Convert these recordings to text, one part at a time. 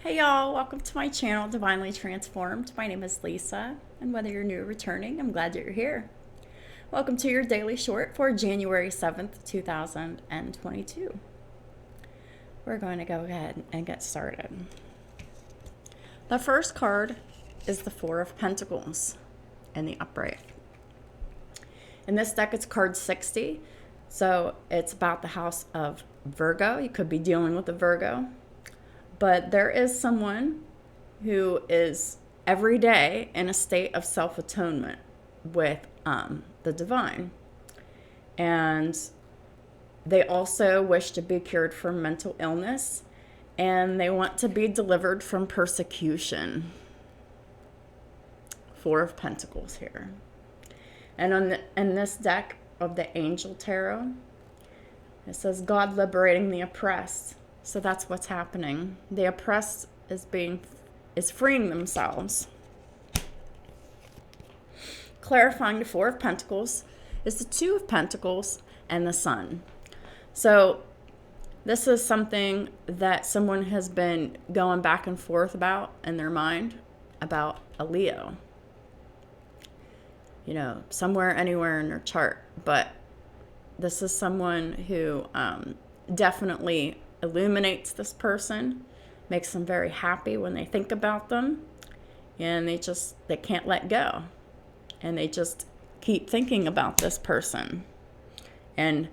Hey y'all, welcome to my channel, Divinely Transformed. My name is Lisa, and whether you're new or returning, I'm glad that you're here. Welcome to your daily short for January 7th, 2022. We're going to go ahead and get started. The first card is the Four of Pentacles in the upright. In this deck, it's card 60, so it's about the house of Virgo. You could be dealing with a Virgo. But there is someone who is every day in a state of self-atonement with the divine. And they also wish to be cured from mental illness, and they want to be delivered from persecution. Four of Pentacles here. And in this deck of the Angel Tarot, it says God liberating the oppressed. So that's what's happening. The oppressed is freeing themselves. Clarifying the Four of Pentacles is the Two of Pentacles and the Sun. So this is something that someone has been going back and forth about in their mind, about a Leo. You know, somewhere, anywhere in their chart. But this is someone who definitely illuminates this person, makes them very happy when they think about them, and they can't let go, and they just keep thinking about this person, and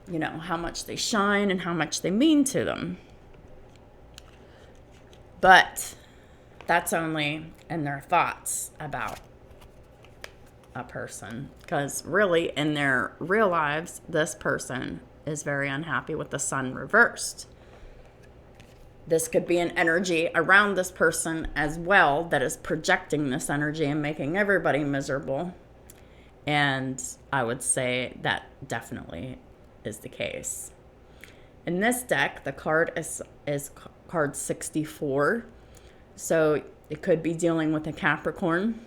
you know how much they shine and how much they mean to them. But that's only in their thoughts about a person, because really in their real lives, this person is very unhappy with the Sun reversed. This could be an energy around this person as well that is projecting this energy and making everybody miserable. And I would say that definitely is the case. In this deck, the card is card 64. So it could be dealing with a Capricorn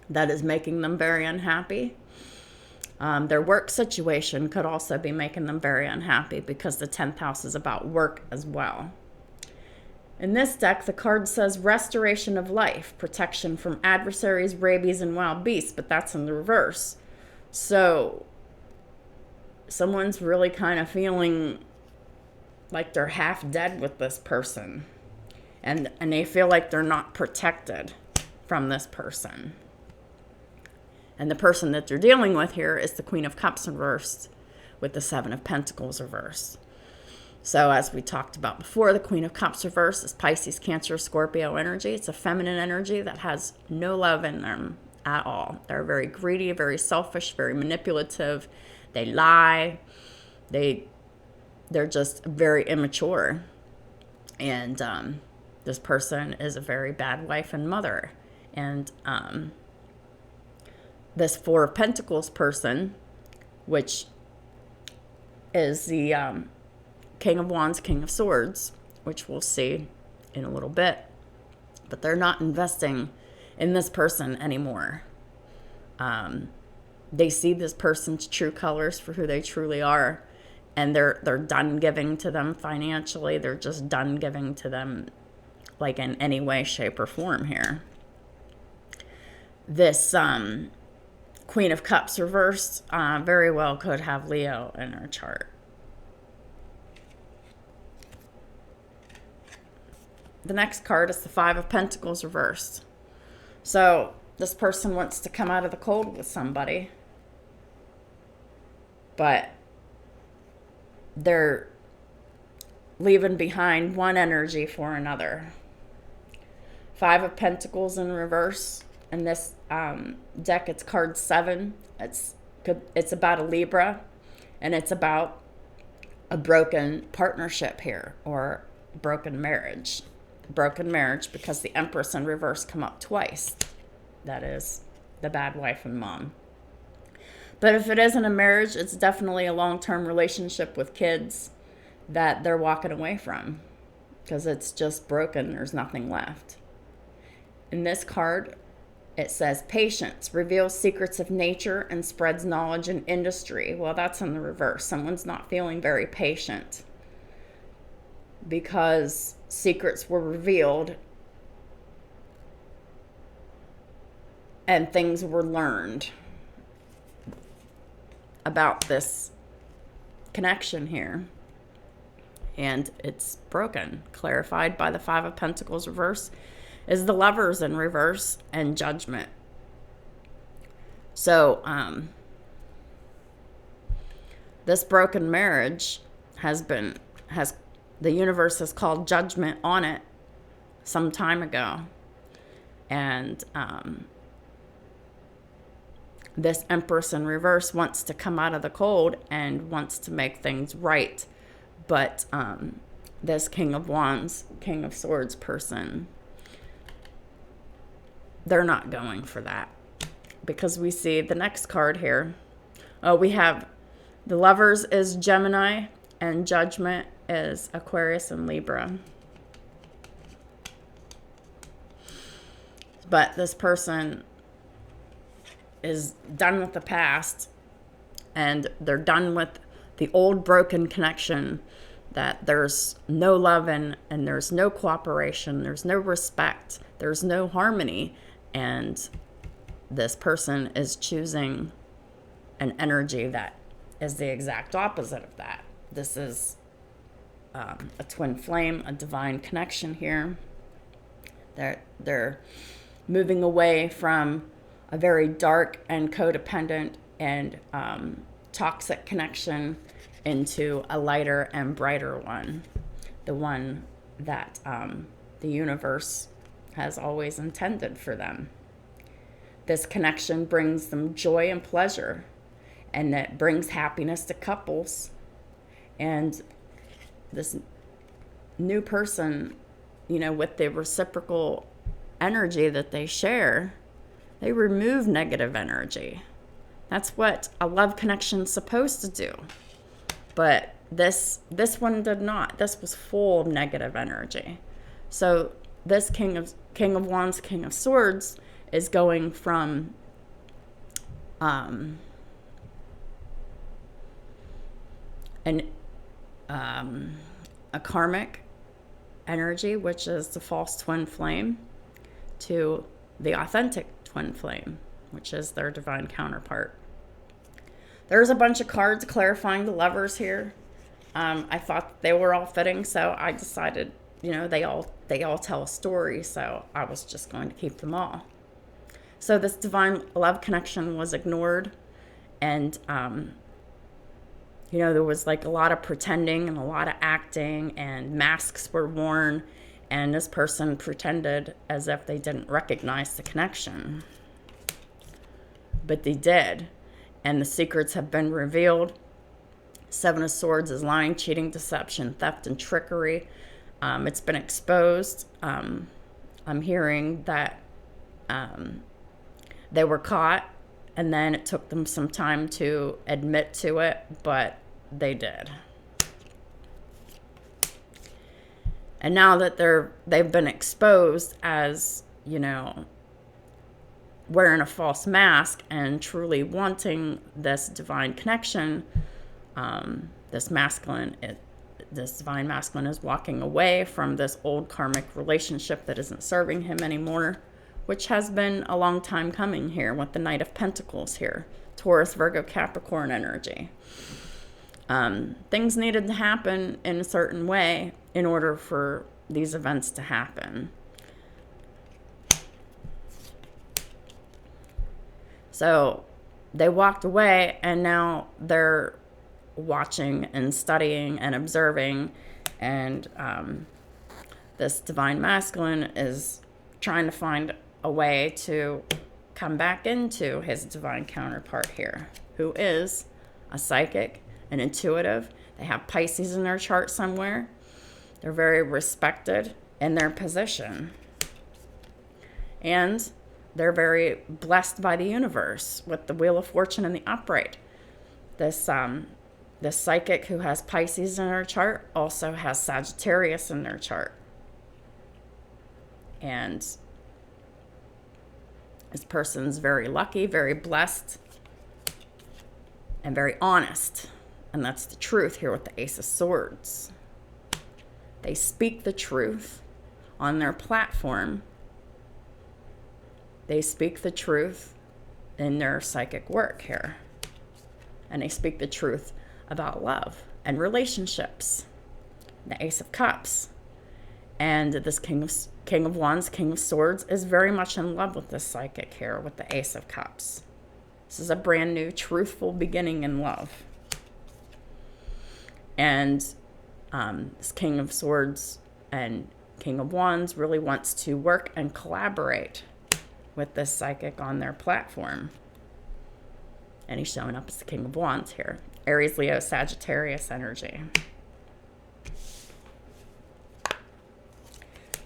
that is making them very unhappy. Their work situation could also be making them very unhappy because the 10th house is about work as well. In this deck, the card says restoration of life, protection from adversaries, rabies, and wild beasts, but that's in the reverse. So someone's really kind of feeling like they're half dead with this person, and they feel like they're not protected from this person. And the person that they're dealing with here is the Queen of Cups reversed with the Seven of Pentacles reversed. So as we talked about before, the Queen of Cups reversed is Pisces, Cancer, Scorpio energy. It's a feminine energy that has no love in them at all. They're very greedy, very selfish, very manipulative. They lie. They're just very immature. And this person is a very bad wife and mother. And this Four of Pentacles person, which is the King of Wands, King of Swords, which we'll see in a little bit, but they're not investing in this person anymore. They see this person's true colors for who they truly are, and they're done giving to them financially. They're just done giving to them like in any way, shape, or form here. This Queen of Cups reversed very well could have Leo in her chart. The next card is the Five of Pentacles reversed. So this person wants to come out of the cold with somebody, but they're leaving behind one energy for another. Five of Pentacles in reverse. In this deck, it's card 7. It's about a Libra, and it's about a broken partnership here, or broken marriage. Broken marriage because the Empress in reverse come up twice. That is the bad wife and mom. But if it isn't a marriage, it's definitely a long-term relationship with kids that they're walking away from because it's just broken. There's nothing left. In this card, it says patience, reveals secrets of nature and spreads knowledge in industry. Well, that's in the reverse. Someone's not feeling very patient. because secrets were revealed and things were learned about this connection here. And it's broken. Clarified by the Five of Pentacles reverse is the Lovers in reverse and Judgment. So, this broken marriage the universe has called judgment on it some time ago. And, this Empress in reverse wants to come out of the cold and wants to make things right. But this King of Wands, King of Swords person, they're not going for that. Because we see the next card here. Oh, we have the Lovers is Gemini and Judgment is Aquarius and Libra. But this person is done with the past, and they're done with the old broken connection that there's no love and there's no cooperation, there's no respect, there's no harmony, and this person is choosing an energy that is the exact opposite of that. This is a twin flame, a divine connection here. They're moving away from a very dark and codependent and toxic connection into a lighter and brighter one. The one that the universe has always intended for them. This connection brings them joy and pleasure, and it brings happiness to couples. And this new person, with the reciprocal energy that they share, they remove negative energy. That's what a love connection's supposed to do. But this one did not. This was full of negative energy. So this King of Wands, King of Swords is going from a karmic energy, which is the false twin flame, to the authentic twin flame, which is their divine counterpart. There's a bunch of cards clarifying the Lovers here. I thought they were all fitting, so I decided, they all tell a story, so I was just going to keep them all. So this divine love connection was ignored, and there was like a lot of pretending and a lot of acting, and masks were worn, and this person pretended as if they didn't recognize the connection. But they did, and the secrets have been revealed. Seven of Swords is lying, cheating, deception, theft, and trickery. It's been exposed. I'm hearing that they were caught, and then it took them some time to admit to it, but they did. And now that they've been exposed as, wearing a false mask and truly wanting this divine connection, this divine masculine is walking away from this old karmic relationship that isn't serving him anymore, which has been a long time coming here with the Knight of Pentacles here. Taurus, Virgo, Capricorn energy. Things needed to happen in a certain way in order for these events to happen. So they walked away, and now they're watching and studying and observing, and this divine masculine is trying to find a way to come back into his divine counterpart here, who is a psychic, an intuitive. They have Pisces in their chart somewhere. They're very respected in their position. And they're very blessed by the universe with the Wheel of Fortune and the upright. This psychic who has Pisces in their chart also has Sagittarius in their chart. And this person's very lucky, very blessed, and very honest. And that's the truth here with the Ace of Swords. They speak the truth on their platform. They speak the truth in their psychic work here. And they speak the truth about love and relationships. The Ace of Cups. And this King of Wands, King of Swords is very much in love with this psychic here with the Ace of Cups. This is a brand new, truthful beginning in love. And this King of Swords and King of Wands really wants to work and collaborate with this psychic on their platform. And he's showing up as the King of Wands here. Aries, Leo, Sagittarius energy.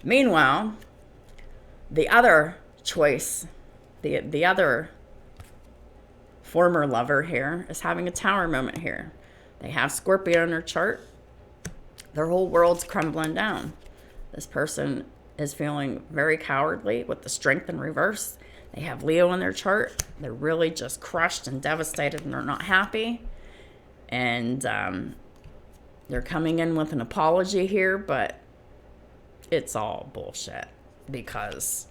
Meanwhile, the other choice, the other former lover here is having a tower moment here. They have Scorpio in their chart. Their whole world's crumbling down. This person is feeling very cowardly with the Strength in reverse. They have Leo in their chart. They're really just crushed and devastated and they're not happy. And they're coming in with an apology here, but it's all bullshit because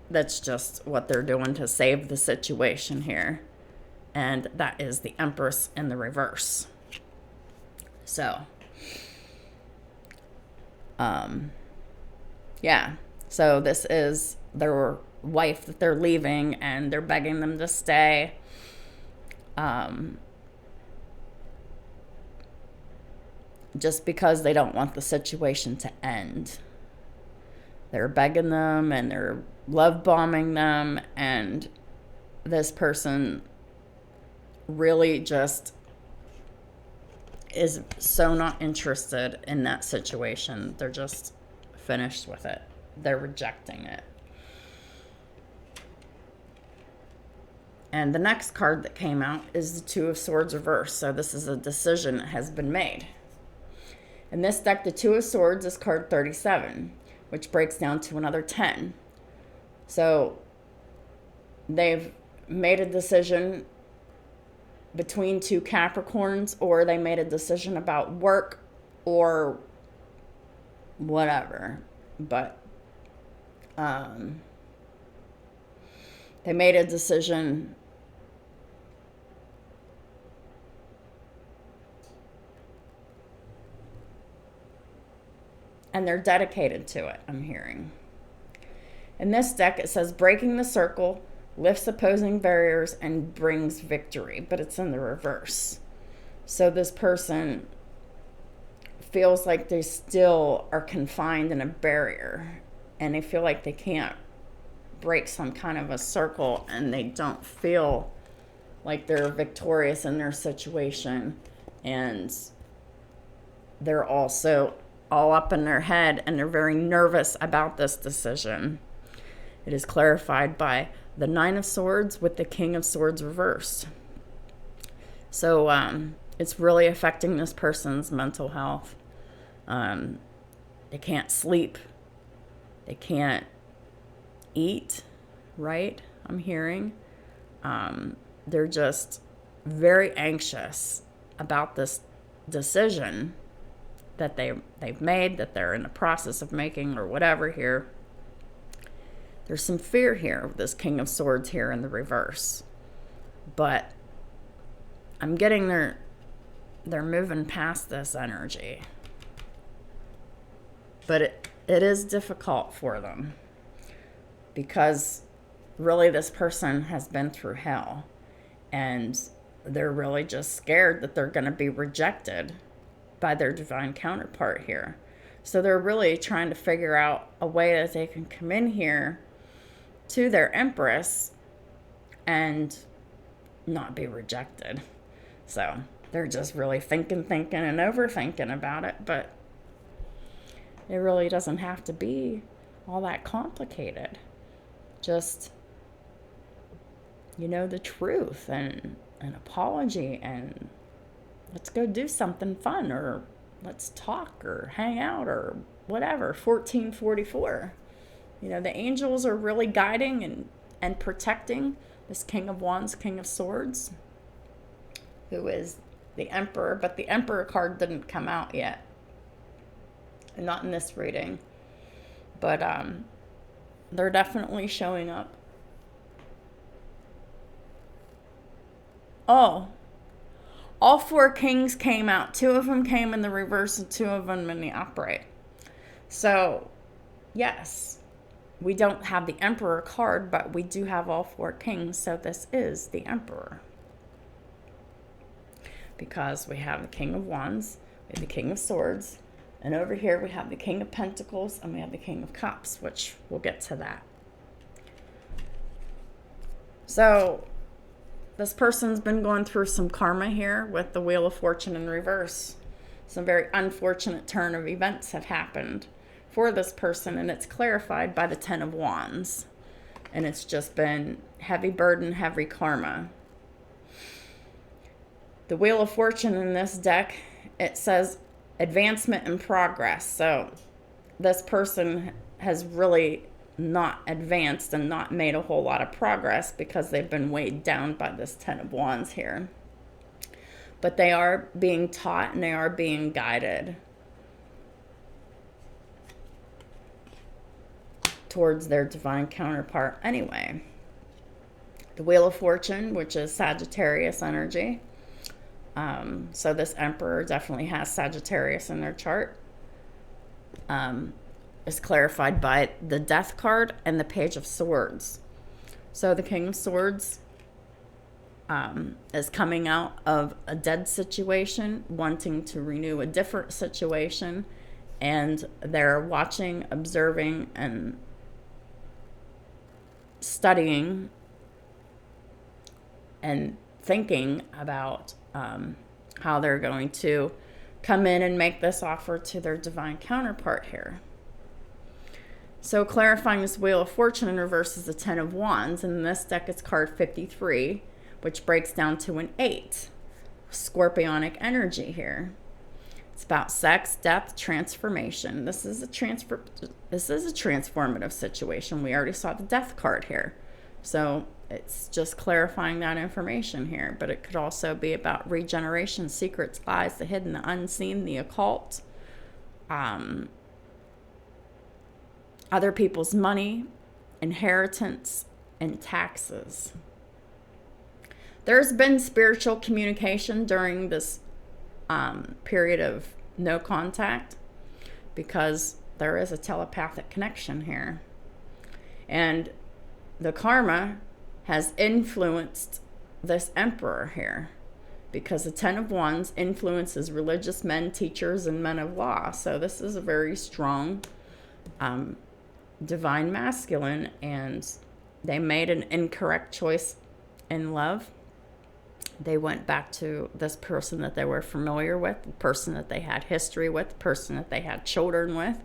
that's just what they're doing to save the situation here. And that is the Empress in the reverse. So, yeah. So this is their wife that they're leaving and they're begging them to stay. Just because they don't want the situation to end. They're begging them and they're love bombing them, and this person really just is so not interested in that situation. They're just finished with it. They're rejecting it. And the next card that came out is the Two of Swords reverse. So this is a decision that has been made. In this deck, the Two of Swords is card 37, which breaks down to another 10. So they've made a decision between two Capricorns, or they made a decision about work or whatever. But they made a decision and they're dedicated to it, I'm hearing. In this deck, it says breaking the circle, lifts opposing barriers, and brings victory, but it's in the reverse. So this person feels like they still are confined in a barrier, and they feel like they can't break some kind of a circle, and they don't feel like they're victorious in their situation, and they're also all up in their head, and they're very nervous about this decision. It is clarified by the Nine of Swords with the King of Swords reversed. So it's really affecting this person's mental health. They can't sleep. They can't eat, right? I'm hearing. They're just very anxious about this decision that they've made, that they're in the process of making, or whatever here. There's some fear here with this King of Swords here in the reverse. But I'm getting they're moving past this energy. But it is difficult for them, because really this person has been through hell, and they're really just scared that they're going to be rejected by their divine counterpart here. So they're really trying to figure out a way that they can come in here to their Empress and not be rejected. So they're just really thinking and overthinking about it, but it really doesn't have to be all that complicated. Just, the truth and an apology, and let's go do something fun, or let's talk or hang out or whatever. 1444. The angels are really guiding and protecting this King of Wands, King of Swords, who is the Emperor, but the Emperor card didn't come out yet. Not in this reading. But they're definitely showing up. Oh, all 4 kings came out. 2 of them came in the reverse and 2 of them in the upright. So, yes, we don't have the Emperor card, but we do have all 4 kings. So this is the Emperor. Because we have the King of Wands, we have the King of Swords, and over here we have the King of Pentacles, and we have the King of Cups, which we'll get to that. So this person's been going through some karma here with the Wheel of Fortune in reverse. Some very unfortunate turn of events have happened for this person, and it's clarified by the 10 of Wands. And it's just been heavy burden, heavy karma. The Wheel of Fortune in this deck, it says advancement and progress. So this person has really not advanced and not made a whole lot of progress because they've been weighed down by this 10 of Wands here. But they are being taught and they are being guided towards their divine counterpart anyway. The Wheel of Fortune, which is Sagittarius energy. So this Emperor definitely has Sagittarius in their chart. Is clarified by the Death card and the Page of Swords. So the King of Swords is coming out of a dead situation, wanting to renew a different situation, and they're watching, observing, and studying and thinking about how they're going to come in and make this offer to their divine counterpart here. So clarifying this Wheel of Fortune in reverse is the 10 of Wands, and in this deck it's card 53, which breaks down to an 8. Scorpionic energy here. It's about sex, death, transformation. This is a transformative situation. We already saw the Death card here. So it's just clarifying that information here, but it could also be about regeneration, secrets, lies, the hidden, the unseen, the occult, other people's money, inheritance, and taxes. There's been spiritual communication during this period of no contact because there is a telepathic connection here. And the karma has influenced this Emperor here because the 10 of Wands influences religious men, teachers, and men of law. So this is a very strong divine masculine, and they made an incorrect choice in love. They went back to this person that they were familiar with, the person that they had history with, the person that they had children with,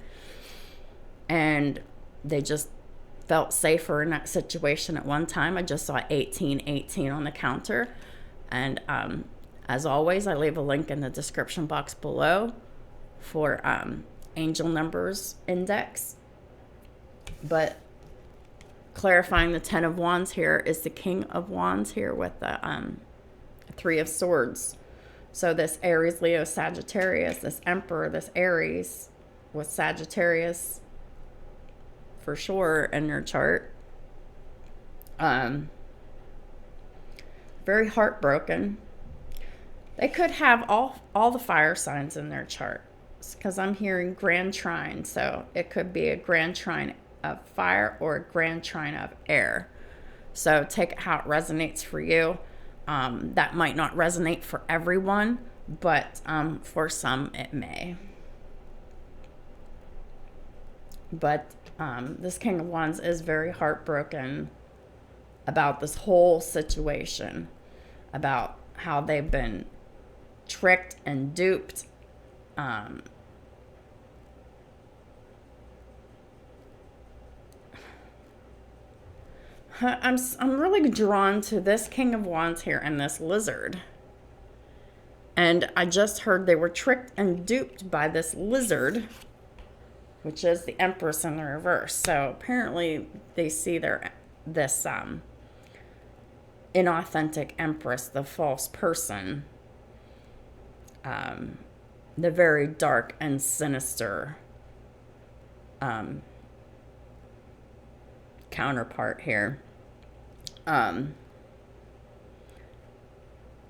and they just felt safer in that situation at one time. I just saw 1818 on the counter, and as always, I leave a link in the description box below for angel numbers index. But clarifying the 10 of Wands here is the King of Wands here with the 3 of Swords. So this Aries, Leo, Sagittarius, this Emperor, this Aries with Sagittarius for sure in your chart. Very heartbroken. They could have all the fire signs in their chart because I'm hearing Grand Trine. So it could be a Grand Trine of fire or a Grand Trine of air. So take it how it resonates for you. That might not resonate for everyone, but for some it may. But this King of Wands is very heartbroken about this whole situation, about how they've been tricked and duped. I'm really drawn to this King of Wands here and this lizard. And I just heard they were tricked and duped by this lizard, which is the Empress in the reverse. So apparently they see this inauthentic Empress, the false person, the very dark and sinister counterpart here.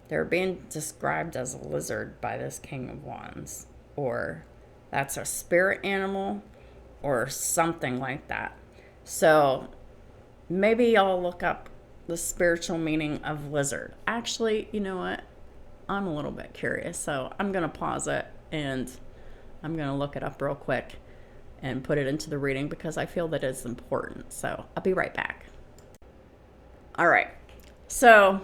They're being described as a lizard by this King of Wands, or that's a spirit animal or something like that. So maybe y'all look up the spiritual meaning of lizard. Actually, you know what? I'm a little bit curious, so I'm going to pause it and I'm going to look it up real quick and put it into the reading because I feel that it's important. So I'll be right back. All right. So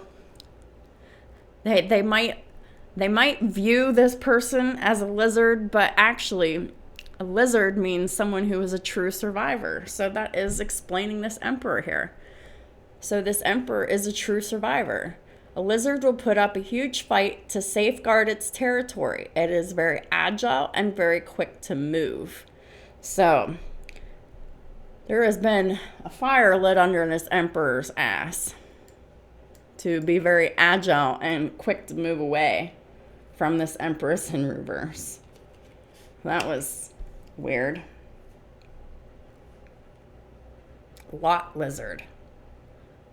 they might view this person as a lizard, but actually a lizard means someone who is a true survivor. So that is explaining this Emperor here. So this Emperor is a true survivor. A lizard will put up a huge fight to safeguard its territory. It is very agile and very quick to move. So there has been a fire lit under this Emperor's ass to be very agile and quick to move away from this Empress in reverse. That was weird. Lot lizard.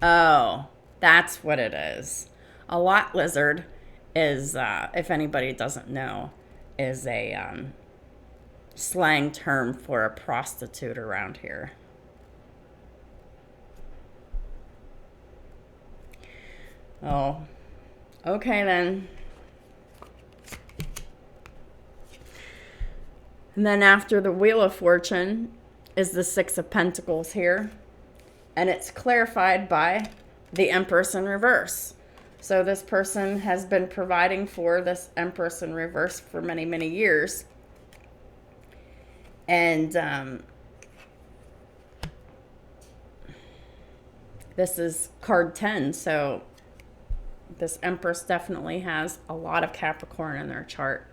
Oh, that's what it is. A lot lizard is, if anybody doesn't know, is a slang term for a prostitute around here. Oh, okay then. And then after the Wheel of Fortune is the Six of Pentacles here. And it's clarified by the Empress in reverse. So this person has been providing for this Empress in reverse for many, many years. And this is card 10. So this Empress definitely has a lot of Capricorn in their chart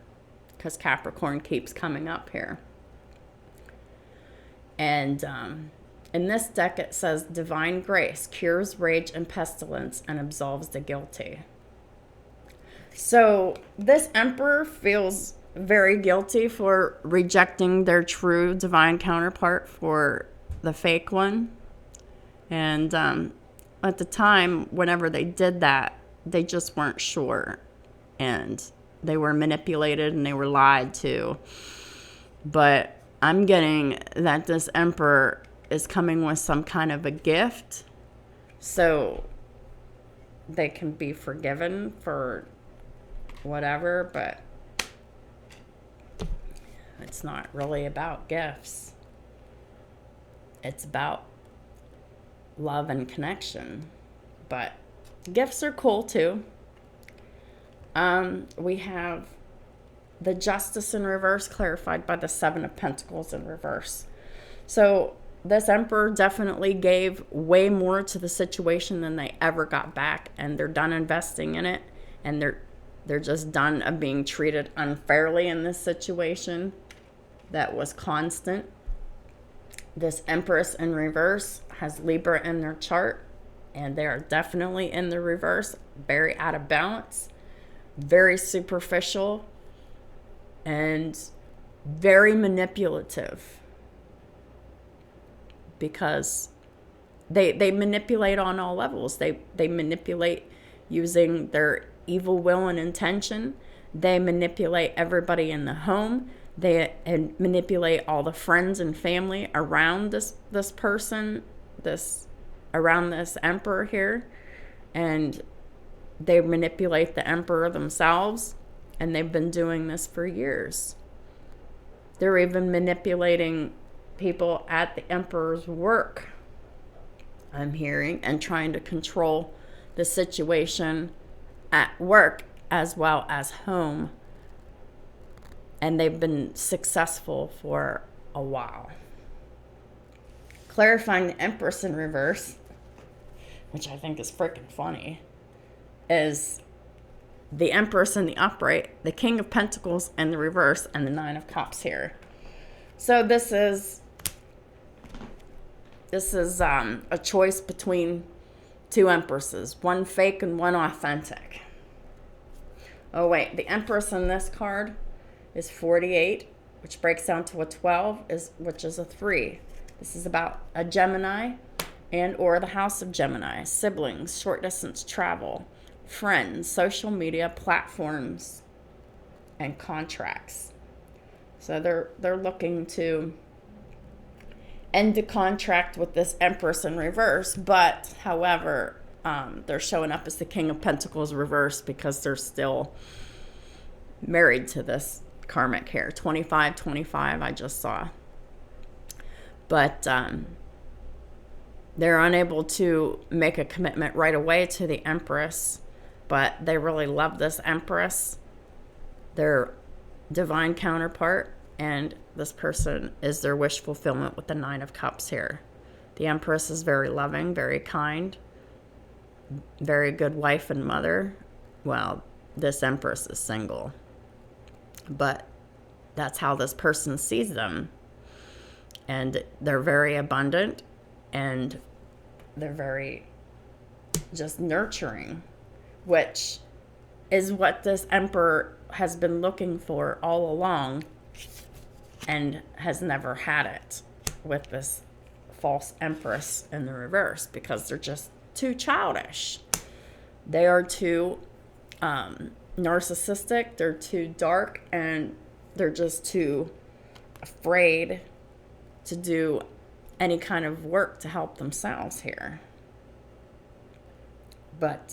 because Capricorn keeps coming up here. And in this deck, it says divine grace cures rage and pestilence and absolves the guilty. So this Emperor feels very guilty for rejecting their true divine counterpart for the fake one. And at the time, whenever they did that, they just weren't sure. And they were manipulated and they were lied to. But I'm getting that this Emperor is coming with some kind of a gift so they can be forgiven for whatever, but it's not really about gifts. It's about love and connection. But gifts are cool too. We have the Justice in reverse clarified by the Seven of Pentacles in reverse. So this Emperor definitely gave way more to the situation than they ever got back, and they're done investing in it, and they're just done of being treated unfairly in this situation that was constant. This Empress in reverse has Libra in their chart, and they are definitely in the reverse, very out of balance, very superficial, and very manipulative. Because they manipulate on all levels. They manipulate using their evil will and intention. They manipulate everybody in the home. They manipulate all the friends and family around this person, around this Emperor here. And they manipulate the Emperor themselves. And they've been doing this for years. They're even manipulating people at the Emperor's work, I'm hearing, and trying to control the situation at work as well as home. And they've been successful for a while. Clarifying the Empress in reverse, which I think is freaking funny, is the Empress in the upright, the King of Pentacles in the reverse, and the Nine of Cups here. So this is a choice between two Empresses, one fake and one authentic. Oh wait, the Empress in this card is 48 which breaks down to a 12, which is a 3. This is about a Gemini and or the house of Gemini, siblings, short distance travel, friends, social media platforms, and contracts. So they're looking to end the contract with this Empress in reverse, but however, they're showing up as the King of Pentacles reverse because they're still married to this karmic here. 25 I just saw. But they're unable to make a commitment right away to the Empress, but they really love this Empress, their divine counterpart, and this person is their wish fulfillment with the 9 of Cups here. The Empress is very loving, very kind, very good wife and mother. Well, this Empress is single, but that's how this person sees them. And they're very abundant, and they're very just nurturing, which is what this Emperor has been looking for all along and has never had it with this false Empress in the reverse, because they're just too childish. They are too narcissistic, they're too dark, and they're just too afraid to do any kind of work to help themselves here. But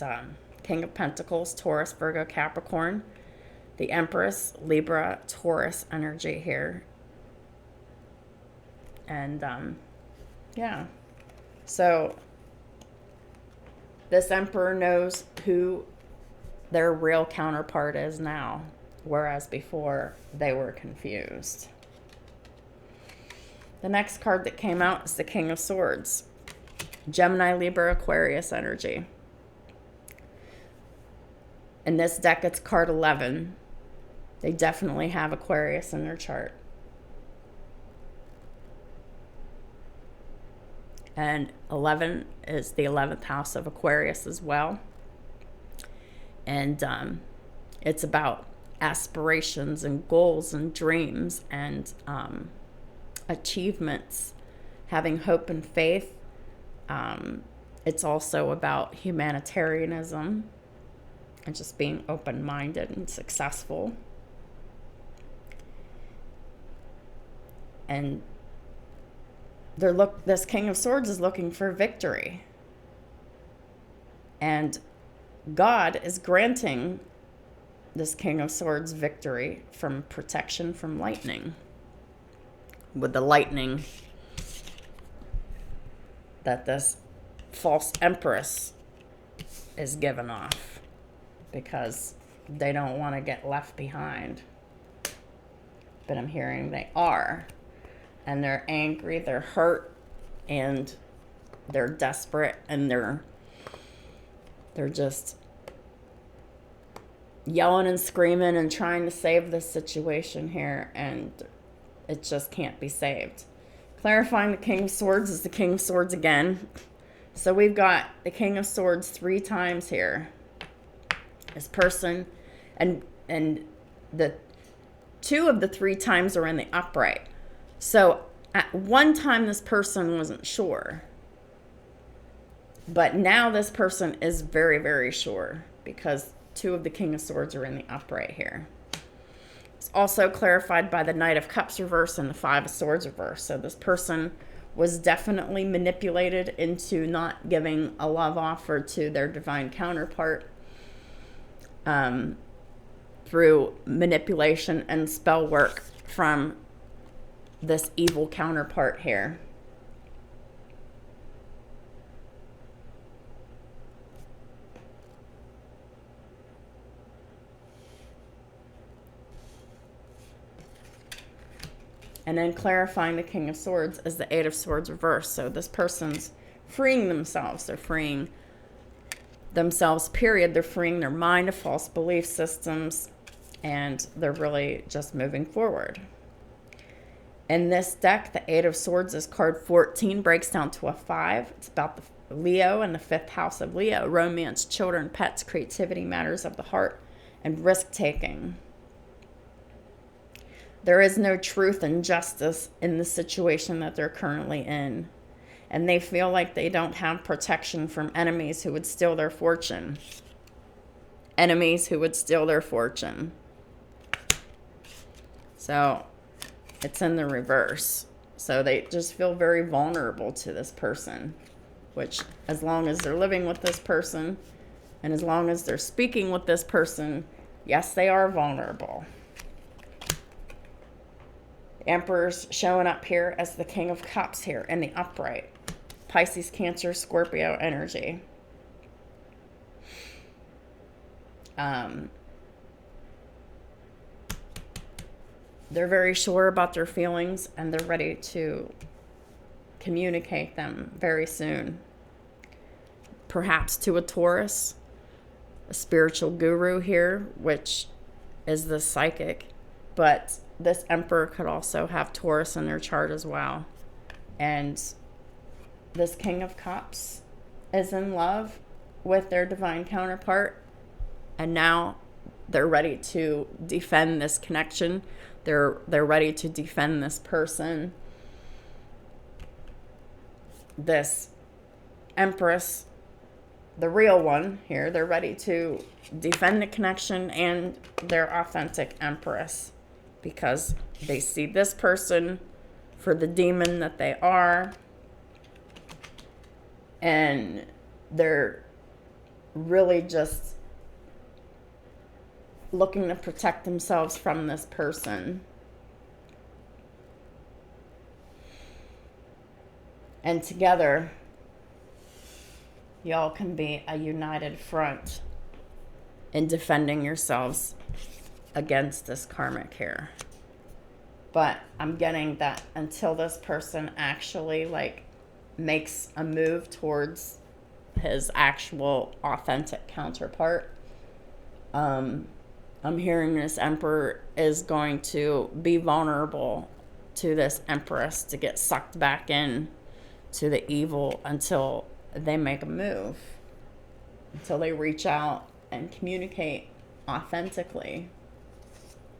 King of Pentacles, Taurus, Virgo, Capricorn, the Empress, Libra, Taurus energy here. And yeah, so this Emperor knows who their real counterpart is now, whereas before they were confused. The next card that came out is the King of Swords, Gemini, Libra, Aquarius energy. In this deck, it's card 11. They definitely have Aquarius in their chart. And 11 is the 11th house of Aquarius as well. And it's about aspirations and goals and dreams and achievements, having hope and faith. It's also about humanitarianism and just being open-minded and successful. And this King of Swords is looking for victory. And God is granting this King of Swords victory from protection from lightning. With the lightning that this false Empress is giving off, because they don't want to get left behind. But I'm hearing they are. And they're angry, they're hurt, and they're desperate, and they're just yelling and screaming and trying to save this situation here, and it just can't be saved. Clarifying the King of Swords is the King of Swords again. So we've got the King of Swords 3 times here. This person, and the 2 of the 3 times are in the upright. So at one time this person wasn't sure. But now this person is very, very sure, because 2 of the King of Swords are in the upright here. It's also clarified by the Knight of Cups reverse and the 5 of Swords reverse. So this person was definitely manipulated into not giving a love offer to their divine counterpart through manipulation and spell work from this evil counterpart here. And then clarifying the King of Swords as the 8 of Swords reverse. So this person's freeing themselves. They're freeing themselves, period. They're freeing their mind of false belief systems. And they're really just moving forward. In this deck, the 8 of Swords is card 14, breaks down to a 5. It's about the Leo and the 5th house of Leo. Romance, children, pets, creativity, matters of the heart, and risk-taking. There is no truth and justice in the situation that they're currently in. And they feel like they don't have protection from enemies who would steal their fortune. Enemies who would steal their fortune. So it's in the reverse. So they just feel very vulnerable to this person, which as long as they're living with this person and as long as they're speaking with this person, yes, they are vulnerable. The Emperor's showing up here as the King of Cups here in the upright. Pisces, Cancer, Scorpio energy. They're very sure about their feelings and they're ready to communicate them very soon. Perhaps to a Taurus, a spiritual guru here, which is the psychic. But this Emperor could also have Taurus in their chart as well. And this King of Cups is in love with their divine counterpart. And now they're ready to defend this connection. They're ready to defend this person. This Empress, the real one here, they're ready to defend the connection and their authentic Empress. Because they see this person for the demon that they are. And they're really just looking to protect themselves from this person. And together, y'all can be a united front in defending yourselves against this karmic here. But I'm getting that until this person actually makes a move towards his actual authentic counterpart, I'm hearing this Emperor is going to be vulnerable to this Empress to get sucked back in to the evil until they make a move, until they reach out and communicate authentically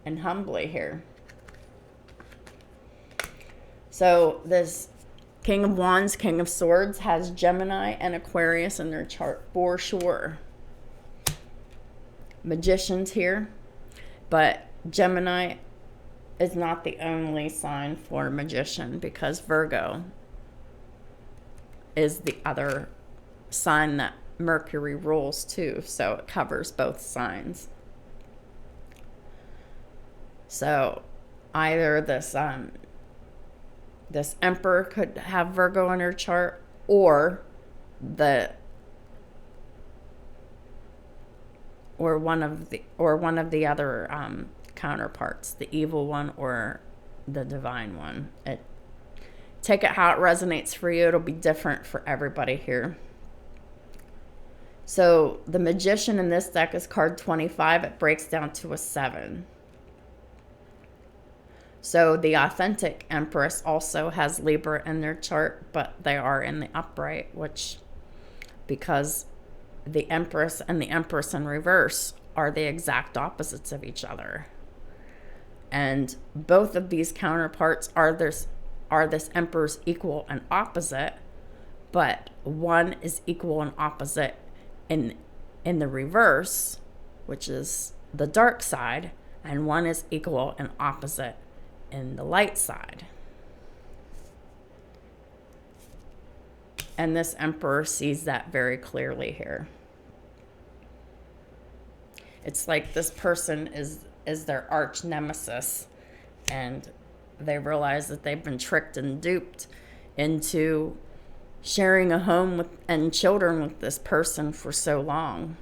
and humbly here. So this King of Wands, King of Swords has Gemini and Aquarius in their chart for sure. Magicians here, but Gemini is not the only sign for magician because Virgo is the other sign that Mercury rules too, so it covers both signs. So either this Emperor could have Virgo in her chart, or one of the other counterparts, the evil one or the divine one. Take it how it resonates for you. It'll be different for everybody here. So the Magician in this deck is card 25. It breaks down to a 7. So the authentic Empress also has Libra in their chart, but they are in the upright, because the Empress and the Empress in reverse are the exact opposites of each other. And both of these counterparts are this Emperor's equal and opposite, but one is equal and opposite in the reverse, which is the dark side, and one is equal and opposite in the light side. And this Emperor sees that very clearly here. It's like this person is their arch nemesis, and they realize that they've been tricked and duped into sharing a home and children with this person for so long.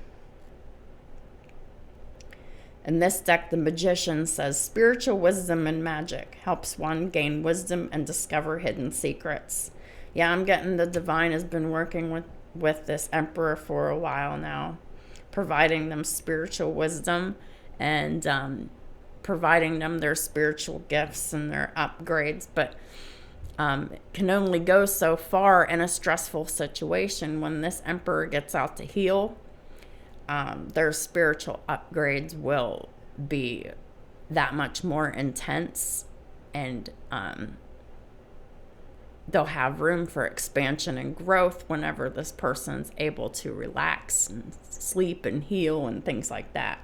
In this deck, the Magician says, spiritual wisdom and magic helps one gain wisdom and discover hidden secrets. Yeah, I'm getting the divine has been working with this Emperor for a while now, providing them spiritual wisdom and providing them their spiritual gifts and their upgrades. But it can only go so far in a stressful situation. When this Emperor gets out to heal, their spiritual upgrades will be that much more intense, and they'll have room for expansion and growth whenever this person's able to relax and sleep and heal and things like that.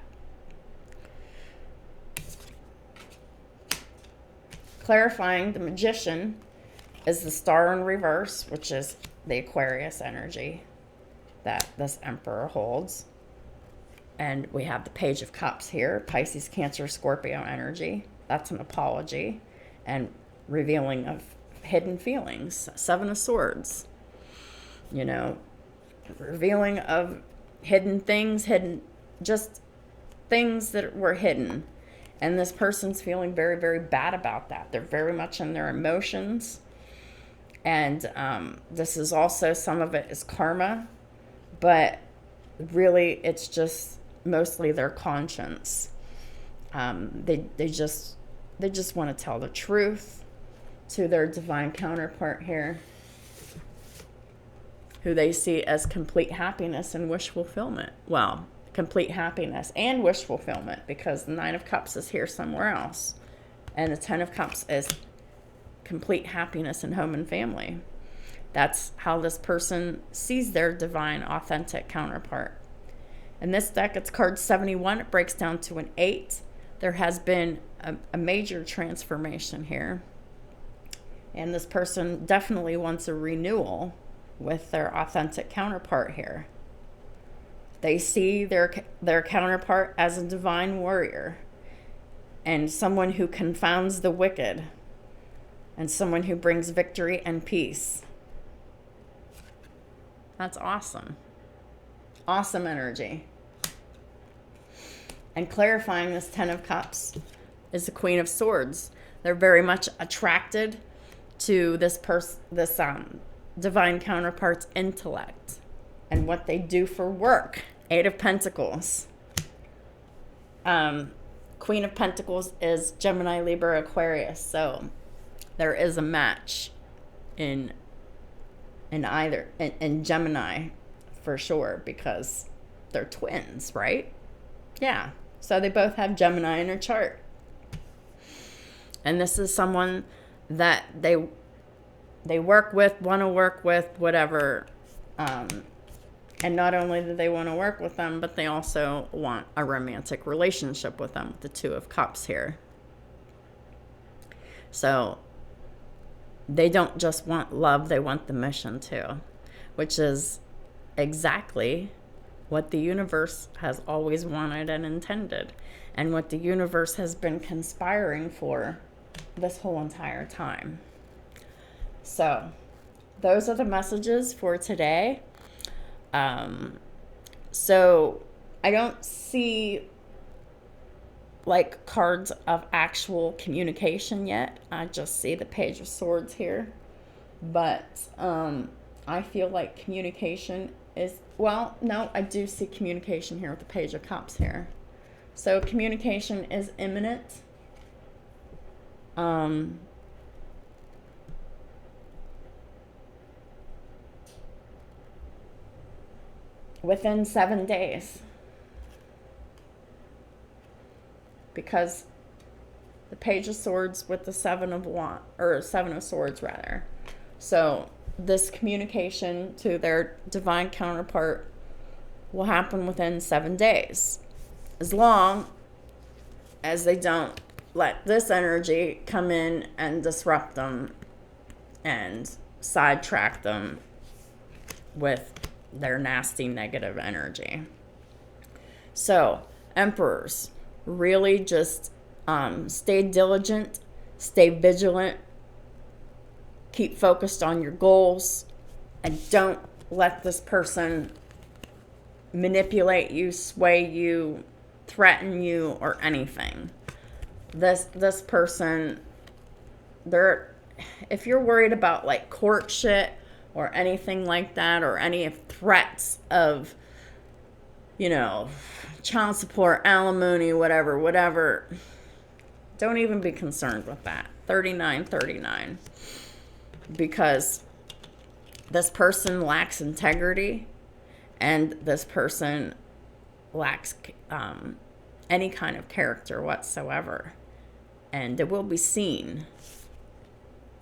Clarifying, the Magician is the Star in reverse, which is the Aquarius energy that this Emperor holds. And we have the Page of Cups here, Pisces, Cancer, Scorpio energy. That's an apology and revealing of hidden feelings. Seven of Swords, you know, revealing of hidden things, just things that were hidden. And this person's feeling very, very bad about that. They're very much in their emotions. And this is also, some of it is karma, but really it's just mostly their conscience. They just want to tell the truth to their divine counterpart here, who they see as complete happiness and wish fulfillment. Well, complete happiness and wish fulfillment, because the Nine of Cups is here somewhere else. And the Ten of Cups is complete happiness in home and family. That's how this person sees their divine, authentic counterpart. In this deck, it's card 71. It breaks down to an 8. There has been a major transformation here. And this person definitely wants a renewal with their authentic counterpart here. They see their counterpart as a divine warrior and someone who confounds the wicked and someone who brings victory and peace. That's awesome. Awesome energy. And clarifying this Ten of Cups is the Queen of Swords. They're very much attracted to this divine counterpart's intellect and what they do for work. Eight of Pentacles. Queen of Pentacles is Gemini, Libra, Aquarius. So there is a match in Gemini for sure, because they're twins, right? Yeah. So they both have Gemini in their chart. And this is someone that they work with, want to work with, whatever. And not only do they want to work with them, but they also want a romantic relationship with them, the Two of Cups here. So they don't just want love, they want the mission too, which is exactly what the universe has always wanted and intended, and what the universe has been conspiring for this whole entire time. So those are the messages for today. So I don't see like cards of actual communication yet. I just see the Page of Swords here. But I feel like communication is, well, no, I do see communication here with the Page of Cups here. So communication is imminent. Within 7 days. Because the Page of Swords with the Seven of Swords rather. So this communication to their divine counterpart will happen within 7 days. As long as they don't let this energy come in and disrupt them and sidetrack them with their nasty negative energy. So, Emperors, really just stay diligent, stay vigilant, keep focused on your goals, and don't let this person manipulate you, sway you, threaten you, or anything. This person, if you're worried about like court shit or anything like that, or any threats of, child support, alimony, whatever, don't even be concerned with that. 3939. Because this person lacks integrity, and this person lacks any kind of character whatsoever. And it will be seen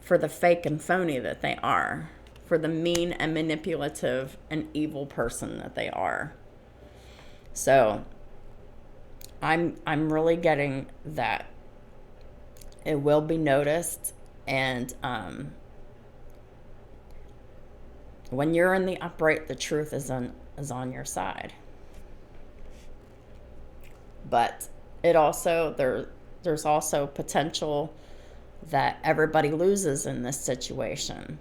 for the fake and phony that they are, for the mean and manipulative and evil person that they are. So I'm really getting that it will be noticed, and when you're in the upright, the truth is on your side. But it also there's also potential that everybody loses in this situation.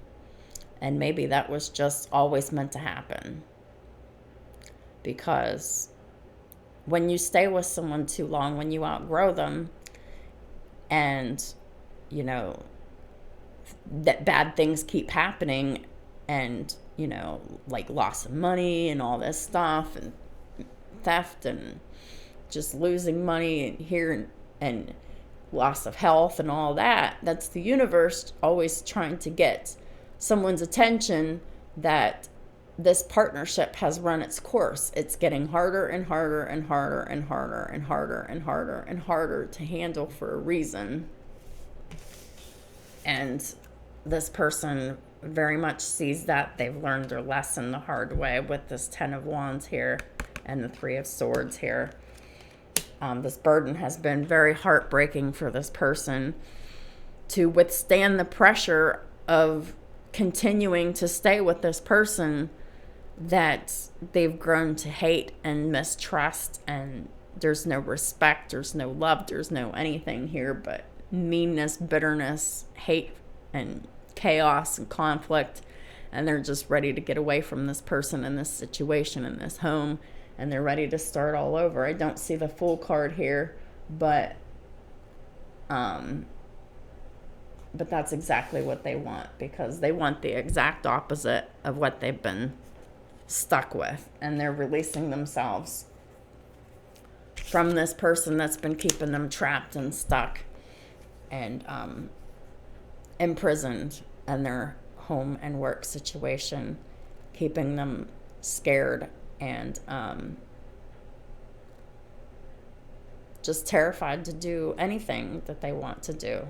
And maybe that was just always meant to happen. Because when you stay with someone too long, when you outgrow them, and, you know, that bad things keep happening, and, you know, like loss of money and all this stuff, and theft, and just losing money here, and loss of health and all that, that's the universe always trying to get someone's attention that this partnership has run its course. It's getting harder and harder and harder and harder and harder and harder and harder to handle for a reason. And this person very much sees that. They've learned their lesson the hard way with this 10 of Wands here and the 3 of Swords here. This burden has been very heartbreaking for this person to withstand the pressure of continuing to stay with this person that they've grown to hate and mistrust, and there's no respect, there's no love, there's no anything here but meanness, bitterness, hate, and chaos and conflict, and they're just ready to get away from this person and this situation and this home, and they're ready to start all over. I don't see the Fool card here, but that's exactly what they want, because they want the exact opposite of what they've been stuck with, and they're releasing themselves from this person that's been keeping them trapped and stuck and imprisoned in their home and work situation, keeping them scared and just terrified to do anything that they want to do.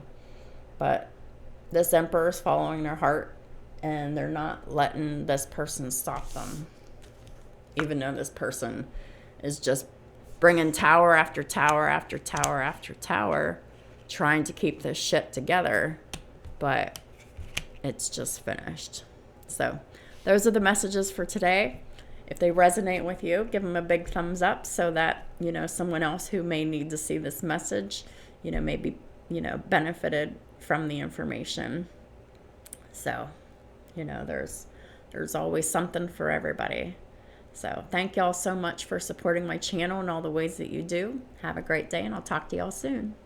But this Emperor is following their heart, and they're not letting this person stop them. Even though this person is just bringing tower after tower after tower after tower, trying to keep this shit together, but it's just finished. So those are the messages for today. If they resonate with you, give them a big thumbs up so that, you know, someone else who may need to see this message, you know, maybe, you know, benefited from the information. So, you know, there's always something for everybody. So thank y'all so much for supporting my channel in all the ways that you do. Have a great day, and I'll talk to y'all soon.